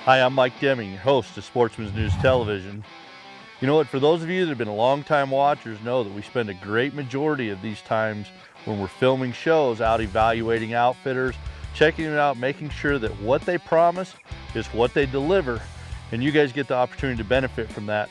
Hi, I'm Mike Deming, your host of Sportsman's News Television. You know what, for those of you that have been long-time watchers know that we spend a great majority of these times when we're filming shows out evaluating outfitters, checking it out, making sure that what they promise is what they deliver, and you guys get the opportunity to benefit from that.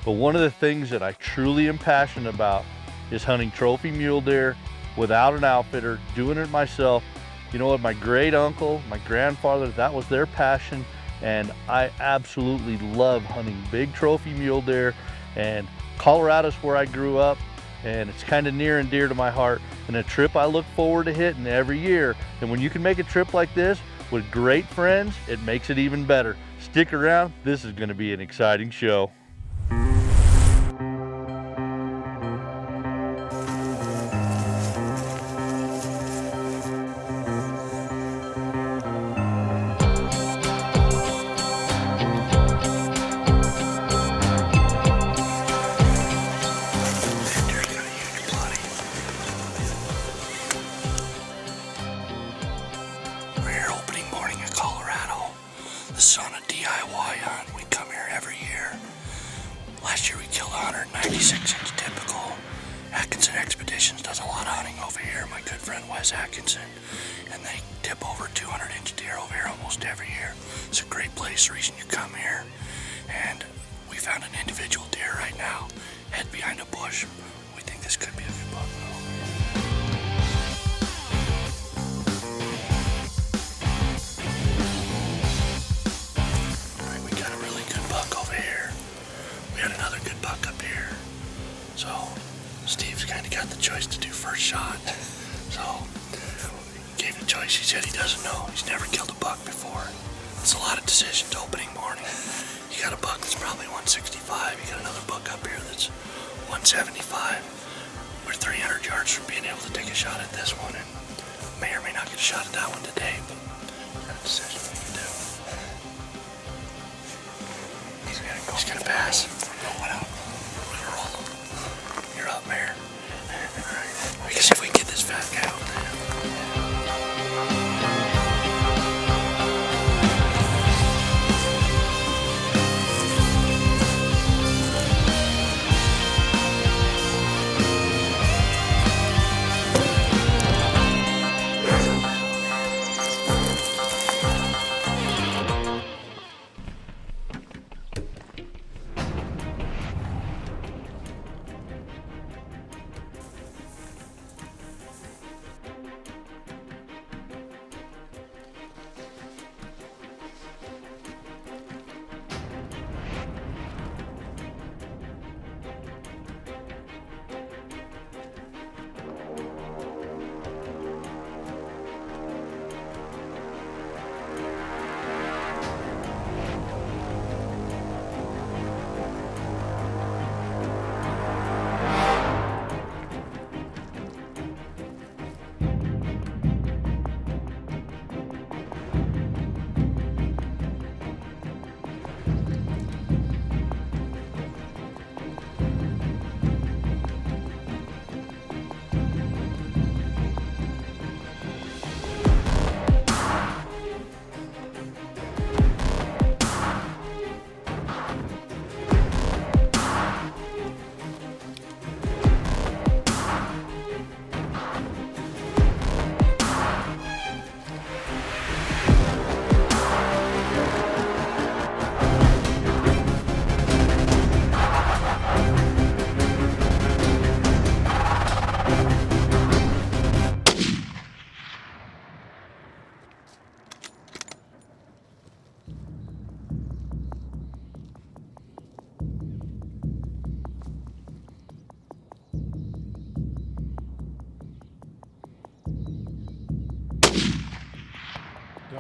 But one of the things that I truly am passionate about is hunting trophy mule deer without an outfitter, doing it myself. You know what, my great uncle, my grandfather, that was their passion. And I absolutely love hunting big trophy mule deer, and Colorado's where I grew up, and it's kind of near and dear to my heart, and a trip I look forward to hitting every year. And when you can make a trip like this with great friends, it makes it even better. Stick around, this is going to be an exciting show. This is on a DIY hunt. We come here every year. Last year we killed 196-inch typical. Atkinson Expeditions does a lot of hunting over here. My good friend Wes Atkinson. And they tip over 200-inch deer over here almost every year. It's a great place, the reason you come here. And we found an individual deer right now, head behind a bush. We think this could be a good buck though. So, Steve's kind of got the choice to do first shot. So, gave him a choice. He said he doesn't know. He's never killed a buck before. It's a lot of decisions opening morning. You got a buck that's probably 165. You got another buck up here that's 175. We're 300 yards from being able to take a shot at this one, and may or may not get a shot at that one today, but got a decision we can do. He's gonna pass. Roll it out. You're up, Mayor. Alright. We can see if we can get this fat guy out there.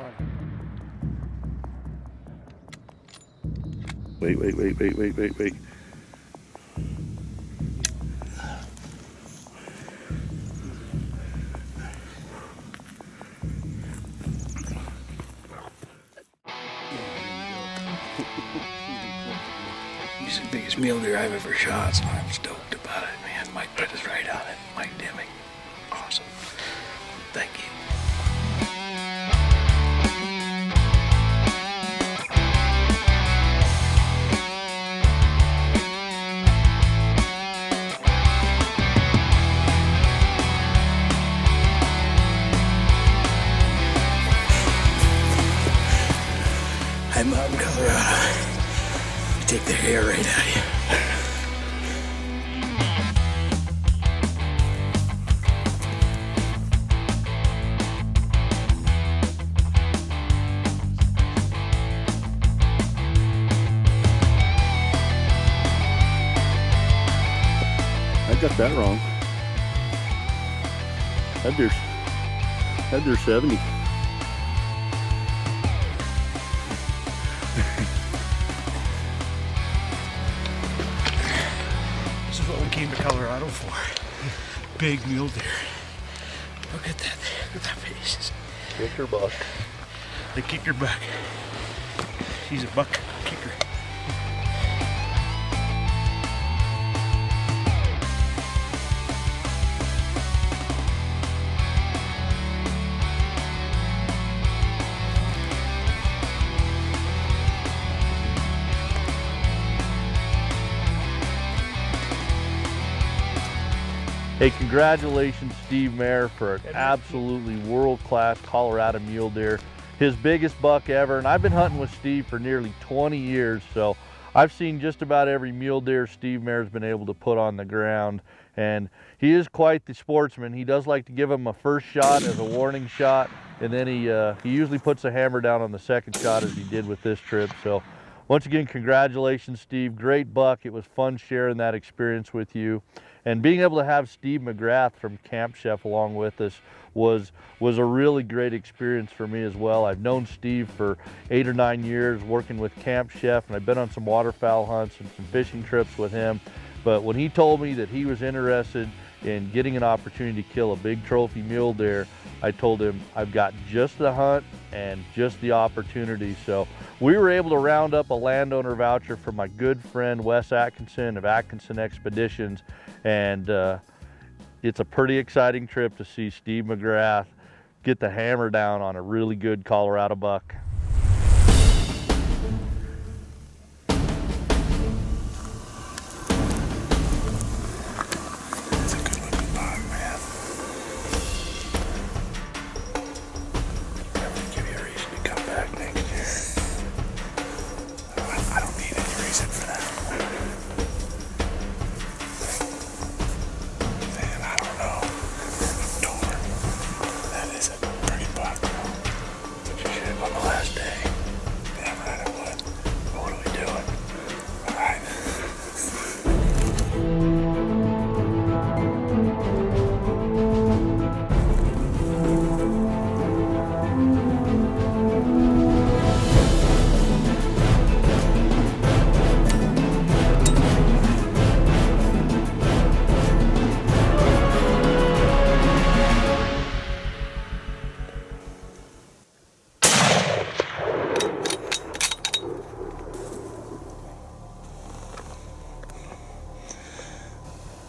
on. Wait. He's the biggest mule deer I've ever shot, so I'm stoked about it, man. Mike put his right on it. Mike Demick. Awesome. Thank you. I'm out in Colorado. You take the hair right out of you. I got that wrong. That deer's 70. This is what we came to Colorado for. Big mule deer. Look at that. Look at that face. Kick your buck. The kicker buck. He's a buck kicker. Hey, congratulations, Steve Mayer, for an absolutely world-class Colorado mule deer. His biggest buck ever, and I've been hunting with Steve for nearly 20 years, so I've seen just about every mule deer Steve Mayer's been able to put on the ground, and he is quite the sportsman. He does like to give him a first shot as a warning shot, and then he usually puts a hammer down on the second shot, as he did with this trip. So once again, congratulations, Steve. Great buck. It was fun sharing that experience with you. And being able to have Steve McGrath from Camp Chef along with us was a really great experience for me as well. I've known Steve for 8 or 9 years working with Camp Chef, and I've been on some waterfowl hunts and some fishing trips with him. But when he told me that he was interested in getting an opportunity to kill a big trophy mule deer, I told him I've got just the hunt and just the opportunity. So we were able to round up a landowner voucher from my good friend Wes Atkinson of Atkinson Expeditions, and it's a pretty exciting trip to see Steve McGrath get the hammer down on a really good Colorado buck. That's a good looking buck, man. I'm gonna give you a reason to come back next year. I don't need any reason for that. Man, I don't know. I'm torn. That is a pretty buck, though. But you should on the last day. Damn right I would. But what are we doing? All right.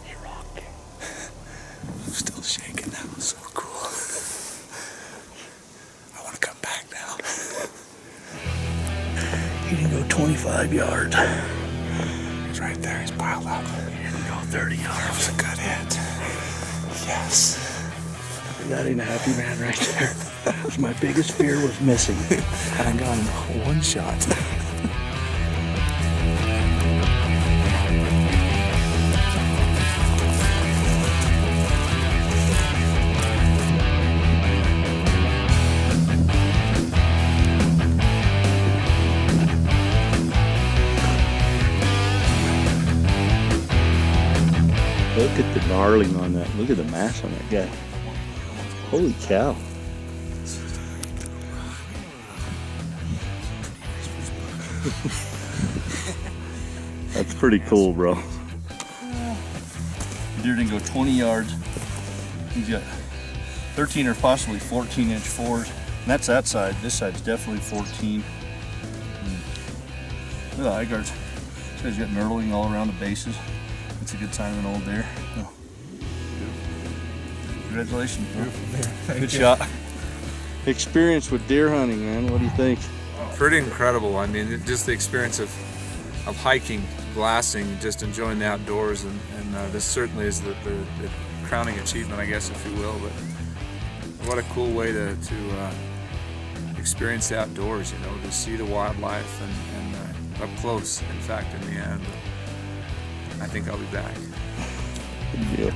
He rocked. I'm still shaking. That was so cool. I want to come back now. He didn't go 25 yards. He's right there. He's piled up. He didn't go 30 yards. That was a good hit. Yes. That ain't a happy man right there. My biggest fear was missing. And I got him one shot. Look at the gnarling on that. Look at the mass on that guy. Holy cow. That's pretty cool, bro. Deer didn't go 20 yards. He's got 13 or possibly 14-inch fours. And that's that side. This side's definitely 14. Look at the eye guards. This guy's got knurling all around the bases. That's a good sign of an old deer. Oh. Congratulations, bro. Good shot. Experience with deer hunting, man. What do you think? Pretty incredible. I mean, just the experience of hiking, glassing, just enjoying the outdoors, and this certainly is the crowning achievement, I guess, if you will. But what a cool way to experience the outdoors, you know, to see the wildlife and up close. In fact, in the end, I think I'll be back. Good deal.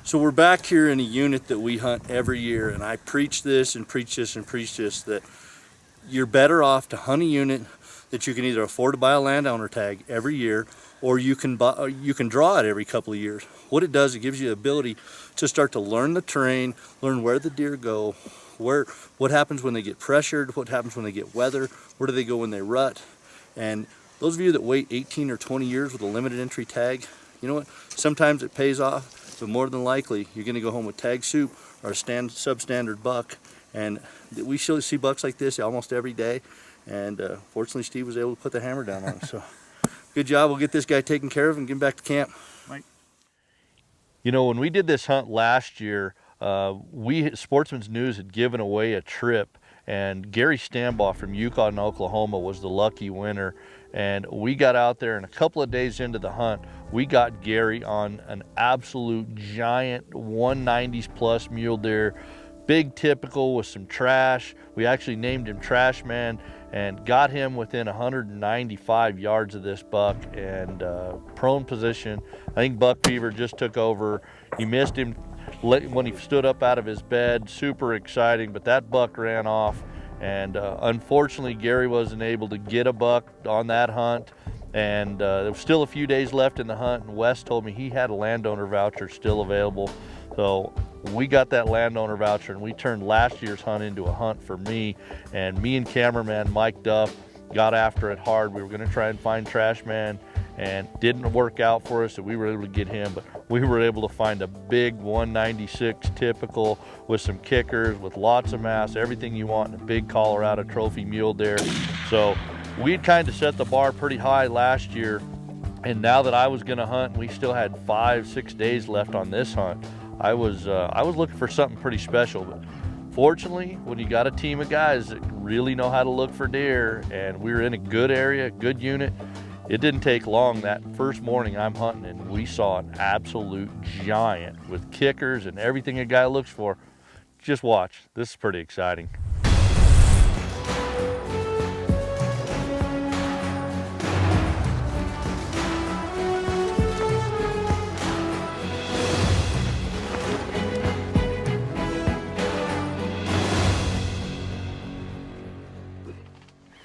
So we're back here in a unit that we hunt every year, and I preach this and preach this and preach this, that you're better off to hunt a unit that you can either afford to buy a landowner tag every year, or you can draw it every couple of years. What it does, it gives you the ability to start to learn the terrain, learn where the deer go, what happens when they get pressured, what happens when they get weather, where do they go when they rut. And those of you that wait 18 or 20 years with a limited entry tag, you know what? Sometimes it pays off. But more than likely, you're going to go home with tag soup or a substandard buck. And we still see bucks like this almost every day. And fortunately, Steve was able to put the hammer down on us. So good job. We'll get this guy taken care of and get him back to camp. Mike. You know, when we did this hunt last year, Sportsman's News had given away a trip. And Gary Stambaugh from Yukon, Oklahoma was the lucky winner. And we got out there, and a couple of days into the hunt, we got Gary on an absolute giant 190s plus mule deer, big typical with some trash. We actually named him Trash Man and got him within 195 yards of this buck, and prone position. I think buck fever just took over. He missed him when he stood up out of his bed. Super exciting, but that buck ran off. And unfortunately, Gary wasn't able to get a buck on that hunt. And there was still a few days left in the hunt, and Wes told me he had a landowner voucher still available. So we got that landowner voucher, and we turned last year's hunt into a hunt for me. And me and cameraman Mike Duff got after it hard. We were going to try and find Trash Man, and didn't work out for us, so we were able to get him. But we were able to find a big 196 typical with some kickers, with lots of mass, everything you want in a big Colorado trophy mule deer. So we'd kind of set the bar pretty high last year, and now that I was going to hunt, we still had 5-6 days left on this hunt. I was looking for something pretty special. But fortunately, when you got a team of guys that really know how to look for deer, and we were in a good area, good unit, it didn't take long. That first morning I'm hunting, and we saw an absolute giant with kickers and everything a guy looks for. Just watch. This is pretty exciting.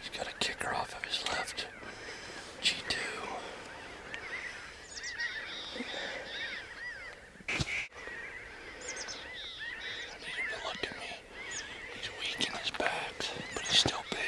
He's got a kicker off of his left G2. I need him to look at me. He's weak in his backs, but he's still big.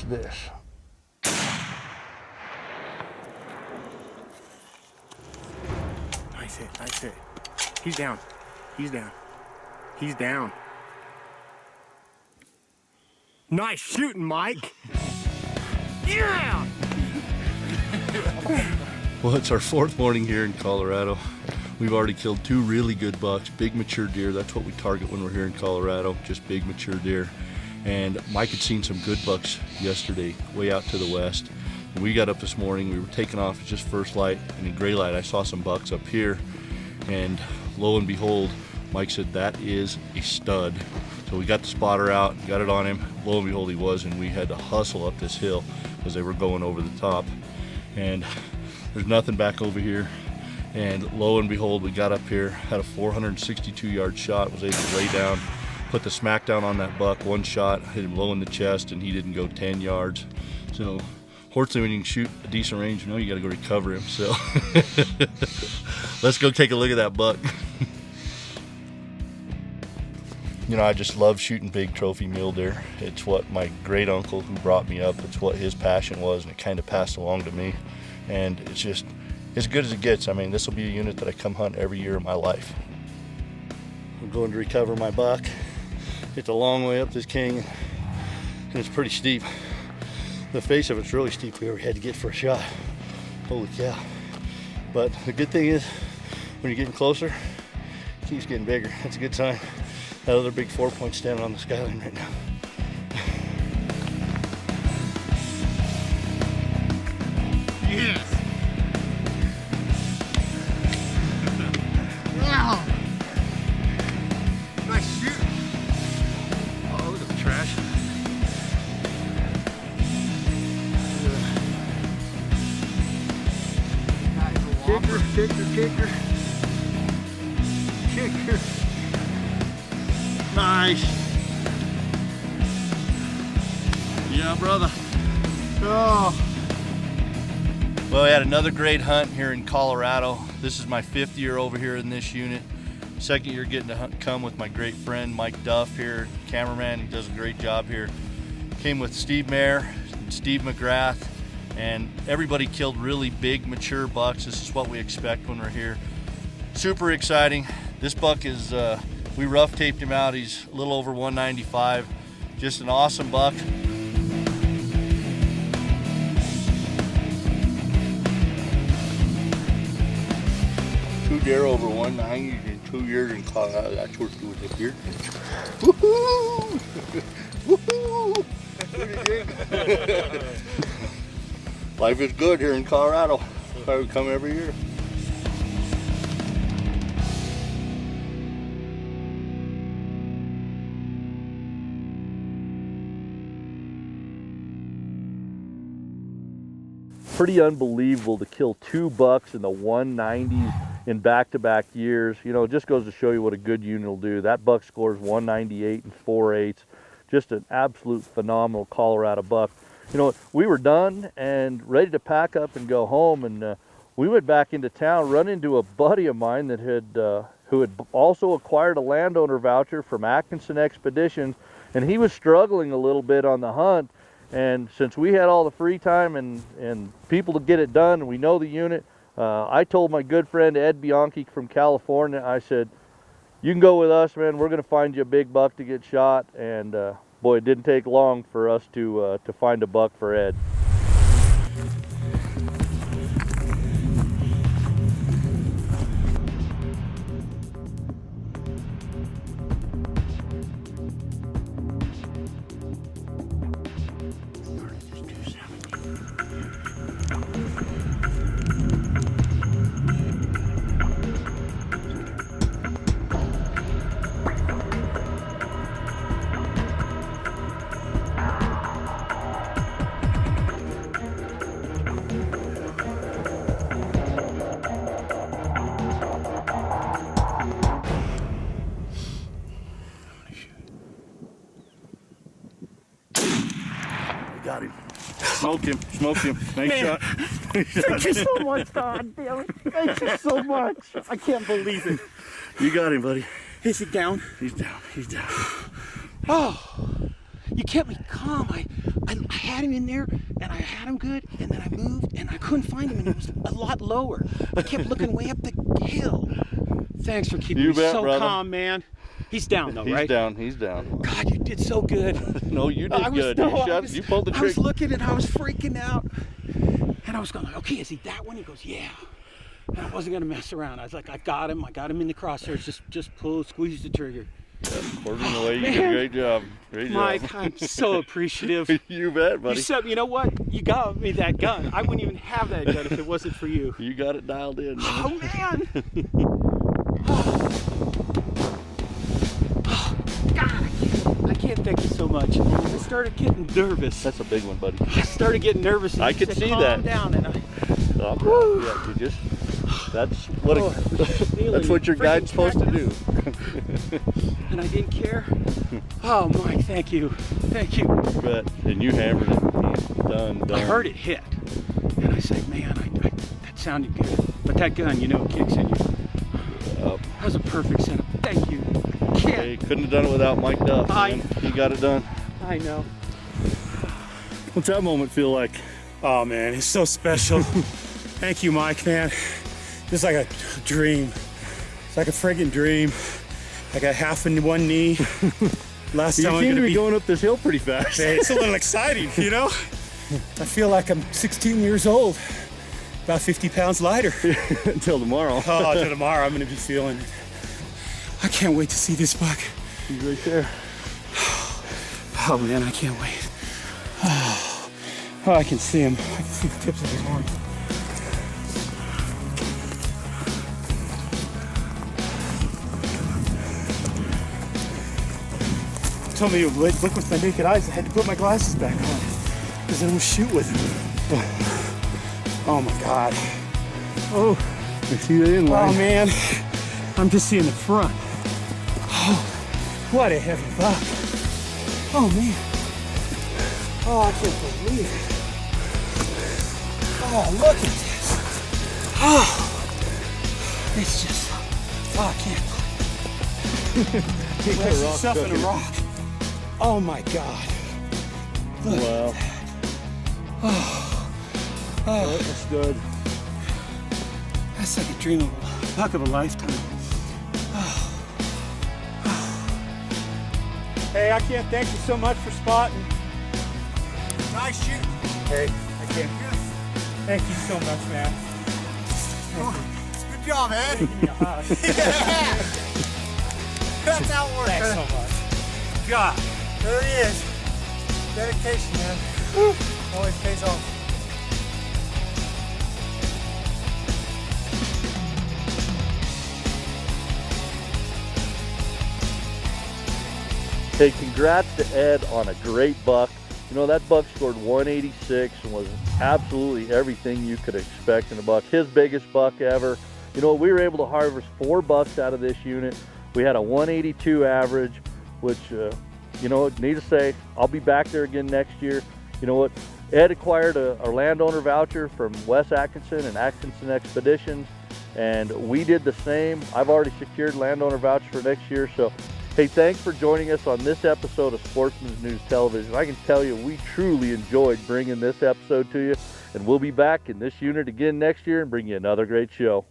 This. Nice hit. He's down. He's down. He's down. Nice shooting, Mike. Yeah! Well, it's our fourth morning here in Colorado. We've already killed 2 really good bucks, big mature deer. That's what we target when we're here in Colorado, just big mature deer. And Mike had seen some good bucks yesterday, way out to the west. When we got up this morning, we were taking off, it's just first light, and in gray light I saw some bucks up here, and lo and behold, Mike said that is a stud. So we got the spotter out, got it on him, lo and behold he was, and we had to hustle up this hill because they were going over the top. And there's nothing back over here. And lo and behold, we got up here, had a 462-yard shot, was able to lay down, put the smack down on that buck, one shot, hit him low in the chest, and he didn't go 10 yards. So, fortunately, when you can shoot a decent range, you know you got to go recover him. So, let's go take a look at that buck. You know, I just love shooting big trophy mule deer. It's what my great uncle who brought me up, it's what his passion was, and it kind of passed along to me. And it's just as good as it gets. I mean, this will be a unit that I come hunt every year of my life. I'm going to recover my buck. It's a long way up this canyon, and it's pretty steep. The face of it's really steep. We ever had to get for a shot. Holy cow. But the good thing is, when you're getting closer, it keeps getting bigger. That's a good sign. That other big 4-point standing on the skyline right now. Yes. Wow. Nice shoot. Oh, look at the trash. Kicker. Nice. Yeah, brother. Oh. Well, we had another great hunt here in Colorado. This is my 5th year over here in this unit. 2nd year getting to come with my great friend Mike Duff here, cameraman. He does a great job here. Came with Steve Mayer and Steve McGrath, and everybody killed really big mature bucks. This is what we expect when we're here. Super exciting. This buck is, we rough taped him out. He's a little over 195. Just an awesome buck. Deer over 190 in 2 years in Colorado. That's what's doing this year. Woohoo! Woohoo! Pretty good. Life is good here in Colorado. I would come every year. Pretty unbelievable to kill 2 bucks in the 190s in back-to-back years. You know, it just goes to show you what a good unit will do. That buck scores 198 and 4/8. Just an absolute phenomenal Colorado buck. You know, we were done and ready to pack up and go home, and we went back into town, run into a buddy of mine that had who had also acquired a landowner voucher from Atkinson Expeditions, and he was struggling a little bit on the hunt. And since we had all the free time and people to get it done, and we know the unit, I told my good friend Ed Bianchi from California, I said, you can go with us, man. We're going to find you a big buck to get shot. And boy, it didn't take long for us to find a buck for Ed. Got him. Smoked him. Nice shot. Thank you so much, God damn it. Thank you so much. I can't believe it. You got him, buddy. Is he down? He's down. Oh, you kept me calm. I had him in there, and I had him good, and then I moved, and I couldn't find him, and it was a lot lower. I kept looking way up the hill. Thanks for keeping me so calm, man. He's down, though, right? He's down. God, you did so good. No, you did good. You pulled the trigger. I was looking and I was freaking out. And I was going, okay, is he that one? He goes, yeah. and I wasn't gonna mess around. I was like, I got him in the crosshairs. Just squeeze the trigger. Quartering away, you did a great job. Great job. Mike, I'm so appreciative. You bet, buddy. You know what? You got me that gun. I wouldn't even have that gun if it wasn't for you. You got it dialed in, man. Oh man! God, I can't thank you so much. I started getting nervous. That's a big one, buddy. I started getting nervous. And I you could said, see calm that. down, and Yeah, you just. That's what that's what your guide's supposed to do. And I didn't care. Oh, Mike, thank you. Thank you. You bet. And you hammered it. Done. I heard it hit. And I said, man, that sounded good. But that gun, you know, kicks in you. Yep. That was a perfect setup. Thank you. Hey, couldn't have done it without Mike Duff. Man. He got it done. I know. What's that moment feel like? Oh man, it's so special. Thank you, Mike, man. It's like a dream. It's like a friggin' dream. I got half in one knee. Last time I'm seem gonna to be be going up this hill pretty fast. Hey, it's a little exciting, you know? I feel like I'm 16 years old. About 50 pounds lighter. Until tomorrow. Oh, till tomorrow I'm gonna be feeling it. I can't wait to see this buck. He's right there. Oh man, I can't wait. Oh, I can see him. I can see the tips of his horn. Told me to look with my naked eyes. I had to put my glasses back on because I don't shoot with him. Oh my God. Oh, I see that in line. oh man. I'm just seeing the front. Oh, what a heavy buck. Oh man. Oh, I can't believe it. Oh, look at this. Oh, it's just, oh, I can't. There's stuff in a rock. Oh my God. Look Wow. at that. Oh, That's good. that's like a dream of a buck of a lifetime. Hey, I can't thank you so much for spotting. Nice shoot. Hey, I can't. Thank you so much, man. Good job, man. Yeah. That's how it works. Thanks so much. God. There he is. Dedication, man. Always pays off. Hey, congrats to Ed on a great buck. You know, that buck scored 186 and was absolutely everything you could expect in a buck. His biggest buck ever. You know, we were able to harvest 4 bucks out of this unit. We had a 182 average, which, you know, need to say, I'll be back there again next year. You know what? Ed acquired a landowner voucher from Wes Atkinson and Atkinson Expeditions, and we did the same. I've already secured landowner voucher for next year, so hey, thanks for joining us on this episode of Sportsman's News Television. I can tell you we truly enjoyed bringing this episode to you, and we'll be back in this unit again next year and bring you another great show.